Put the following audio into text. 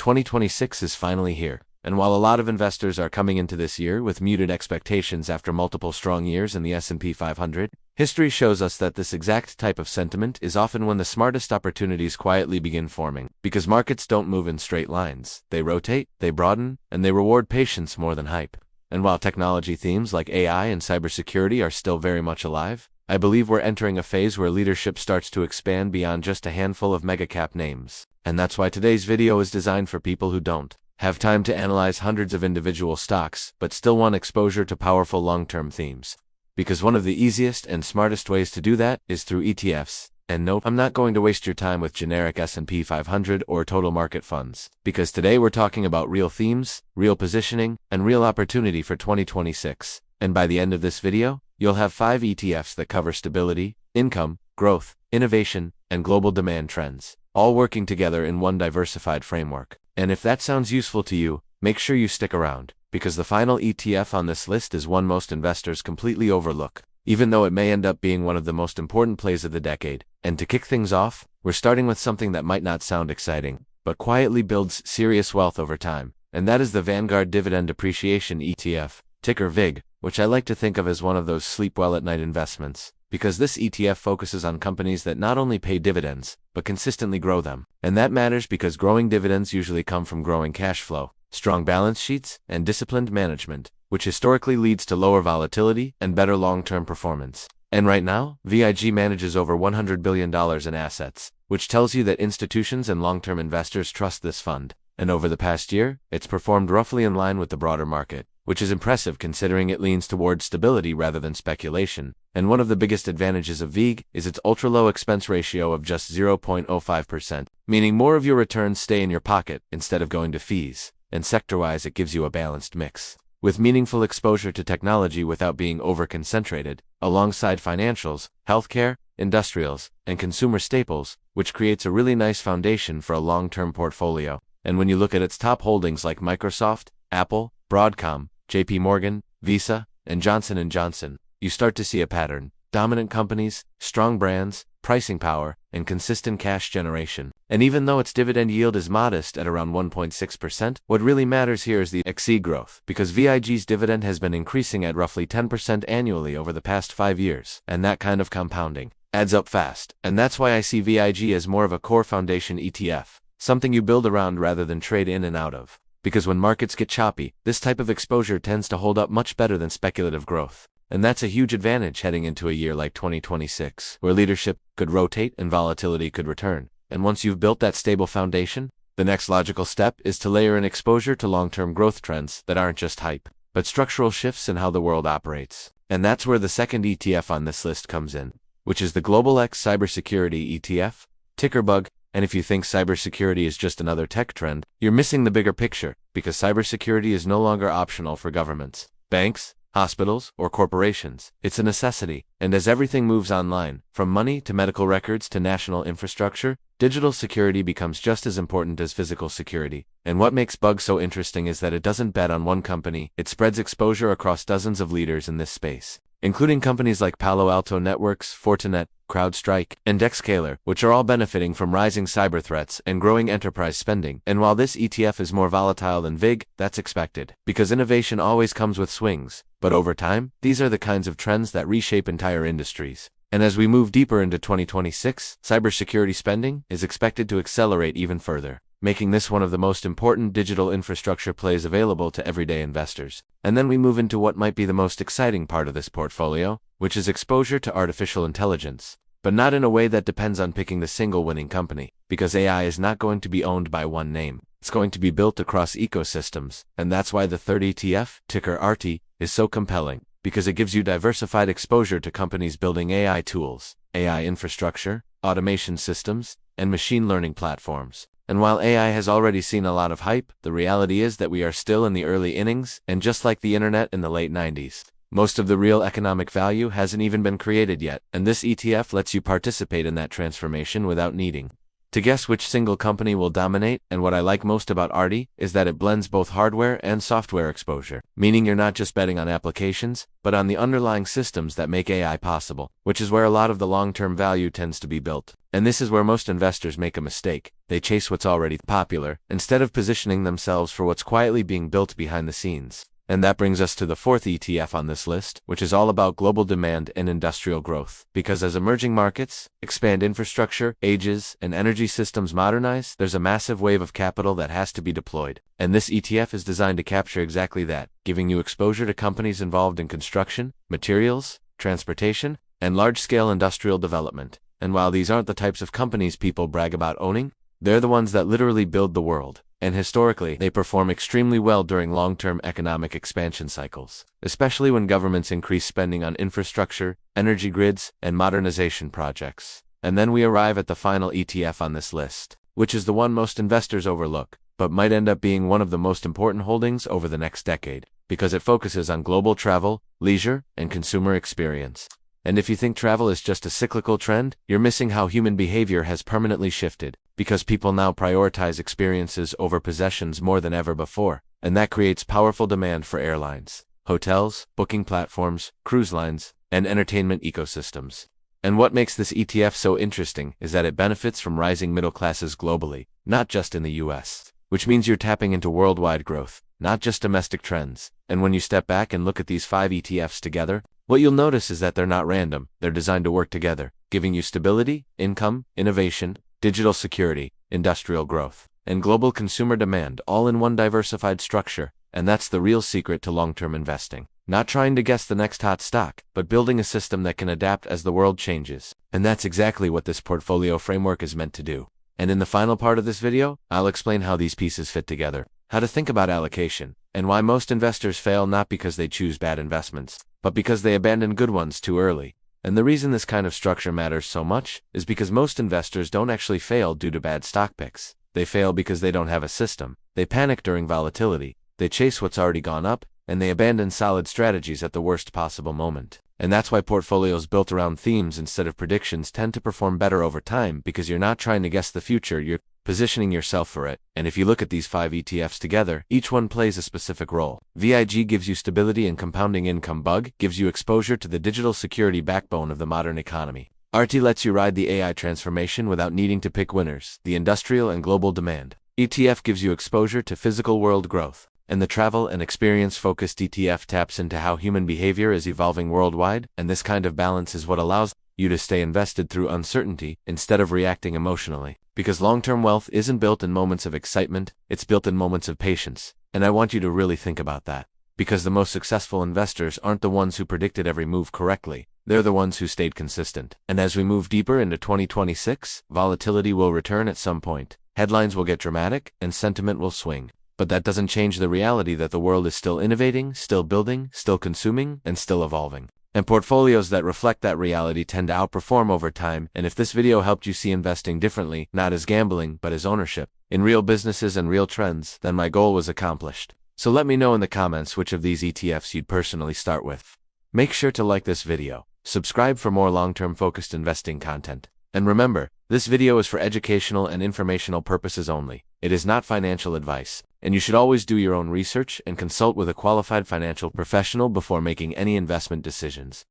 2026 is finally here, and while a lot of investors are coming into this year with muted expectations after multiple strong years in the S&P 500, history shows us that this exact type of sentiment is often when the smartest opportunities quietly begin forming, because markets don't move in straight lines. They rotate, they broaden, and they reward patience more than hype. And while technology themes like AI and cybersecurity are still very much alive, I believe we're entering a phase where leadership starts to expand beyond just a handful of mega-cap names. And that's why today's video is designed for people who don't have time to analyze hundreds of individual stocks, but still want exposure to powerful long-term themes. Because one of the easiest and smartest ways to do that is through ETFs. And nope, I'm not going to waste your time with generic S&P 500 or total market funds, because today we're talking about real themes, real positioning, and real opportunity for 2026. And by the end of this video, you'll have 5 ETFs that cover stability, income, growth, innovation, and global demand trends, all working together in one diversified framework. And if that sounds useful to you, make sure you stick around, because the final ETF on this list is one most investors completely overlook, even though it may end up being one of the most important plays of the decade. And to kick things off, we're starting with something that might not sound exciting, but quietly builds serious wealth over time, and that is the Vanguard Dividend Appreciation ETF, ticker VIG, which I like to think of as one of those sleep well at night investments, because this ETF focuses on companies that not only pay dividends, but consistently grow them. And that matters because growing dividends usually come from growing cash flow, strong balance sheets, and disciplined management, which historically leads to lower volatility and better long-term performance. And right now, VIG manages over $100 billion in assets, which tells you that institutions and long-term investors trust this fund. And over the past year, it's performed roughly in line with the broader market, which is impressive considering it leans towards stability rather than speculation. And one of the biggest advantages of VIG is its ultra-low expense ratio of just 0.05%, meaning more of your returns stay in your pocket instead of going to fees. And sector-wise, it gives you a balanced mix, with meaningful exposure to technology without being over-concentrated, alongside financials, healthcare, industrials, and consumer staples, which creates a really nice foundation for a long-term portfolio. And when you look at its top holdings like Microsoft, Apple, Broadcom, JP Morgan, Visa, and Johnson & Johnson, you start to see a pattern: dominant companies, strong brands, pricing power, and consistent cash generation. And even though its dividend yield is modest at around 1.6%, what really matters here is the XE growth, because VIG's dividend has been increasing at roughly 10% annually over the past 5 years, and that kind of compounding adds up fast. And that's why I see VIG as more of a core foundation ETF, something you build around rather than trade in and out of. Because when markets get choppy, this type of exposure tends to hold up much better than speculative growth. And that's a huge advantage heading into a year like 2026, where leadership could rotate and volatility could return. And once you've built that stable foundation, the next logical step is to layer in exposure to long-term growth trends that aren't just hype, but structural shifts in how the world operates. And that's where the second ETF on this list comes in, which is the Global X Cybersecurity ETF, ticker BUG. And if you think cybersecurity is just another tech trend, you're missing the bigger picture, because cybersecurity is no longer optional for governments, banks, hospitals, or corporations. It's a necessity. And as everything moves online, from money to medical records to national infrastructure, digital security becomes just as important as physical security. And what makes BUG so interesting is that it doesn't bet on one company. It spreads exposure across dozens of leaders in this space, including companies like Palo Alto Networks, Fortinet, CrowdStrike, and Dexcaler, which are all benefiting from rising cyber threats and growing enterprise spending. And while this ETF is more volatile than VIG, that's expected, because innovation always comes with swings. But over time, these are the kinds of trends that reshape entire industries. And as we move deeper into 2026, cybersecurity spending is expected to accelerate even further, making this one of the most important digital infrastructure plays available to everyday investors. And then we move into what might be the most exciting part of this portfolio, which is exposure to artificial intelligence. But not in a way that depends on picking the single winning company, because AI is not going to be owned by one name. It's going to be built across ecosystems, and that's why the third ETF, ticker RT, is so compelling, because it gives you diversified exposure to companies building AI tools, AI infrastructure, automation systems, and machine learning platforms. And while AI has already seen a lot of hype, the reality is that we are still in the early innings, and just like the internet in the late 90s, most of the real economic value hasn't even been created yet, and this ETF lets you participate in that transformation without needing to guess which single company will dominate, and what I like most about RD is that it blends both hardware and software exposure, meaning you're not just betting on applications, but on the underlying systems that make AI possible, which is where a lot of the long-term value tends to be built. And this is where most investors make a mistake. They chase what's already popular, instead of positioning themselves for what's quietly being built behind the scenes. And that brings us to the fourth ETF on this list, which is all about global demand and industrial growth. Because as emerging markets expand, infrastructure ages, and energy systems modernize, there's a massive wave of capital that has to be deployed. And this ETF is designed to capture exactly that, giving you exposure to companies involved in construction, materials, transportation, and large-scale industrial development. And while these aren't the types of companies people brag about owning, they're the ones that literally build the world. And historically, they perform extremely well during long-term economic expansion cycles, especially when governments increase spending on infrastructure, energy grids, and modernization projects. And then we arrive at the final ETF on this list, which is the one most investors overlook, but might end up being one of the most important holdings over the next decade, because it focuses on global travel, leisure, and consumer experience. And if you think travel is just a cyclical trend, you're missing how human behavior has permanently shifted, because people now prioritize experiences over possessions more than ever before, and that creates powerful demand for airlines, hotels, booking platforms, cruise lines, and entertainment ecosystems. And what makes this ETF so interesting is that it benefits from rising middle classes globally, not just in the US, which means you're tapping into worldwide growth, not just domestic trends. And when you step back and look at these 5 ETFs together, what you'll notice is that they're not random, they're designed to work together, giving you stability, income, innovation, digital security, industrial growth, and global consumer demand all in one diversified structure. And that's the real secret to long-term investing. Not trying to guess the next hot stock, but building a system that can adapt as the world changes. And that's exactly what this portfolio framework is meant to do. And in the final part of this video, I'll explain how these pieces fit together, how to think about allocation, and why most investors fail not because they choose bad investments, but because they abandon good ones too early. And the reason this kind of structure matters so much is because most investors don't actually fail due to bad stock picks. They fail because they don't have a system. They panic during volatility, they chase what's already gone up, and they abandon solid strategies at the worst possible moment. And that's why portfolios built around themes instead of predictions tend to perform better over time, because you're not trying to guess the future, you're positioning yourself for it. And if you look at these 5 ETFs together, each one plays a specific role. VIG gives you stability and compounding income. BUG gives you exposure to the digital security backbone of the modern economy. RT lets you ride the AI transformation without needing to pick winners, the industrial and global demand. ETF gives you exposure to physical world growth. And the travel and experience-focused ETF taps into how human behavior is evolving worldwide, and this kind of balance is what allows you to stay invested through uncertainty instead of reacting emotionally. Because long-term wealth isn't built in moments of excitement, it's built in moments of patience. And I want you to really think about that. Because the most successful investors aren't the ones who predicted every move correctly, they're the ones who stayed consistent. And as we move deeper into 2026, volatility will return at some point. Headlines will get dramatic, and sentiment will swing. But that doesn't change the reality that the world is still innovating, still building, still consuming, and still evolving. And portfolios that reflect that reality tend to outperform over time. And if this video helped you see investing differently, not as gambling, but as ownership, in real businesses and real trends, then my goal was accomplished. So let me know in the comments which of these ETFs you'd personally start with. Make sure to like this video, subscribe for more long-term focused investing content. And remember, this video is for educational and informational purposes only. It is not financial advice, and you should always do your own research and consult with a qualified financial professional before making any investment decisions.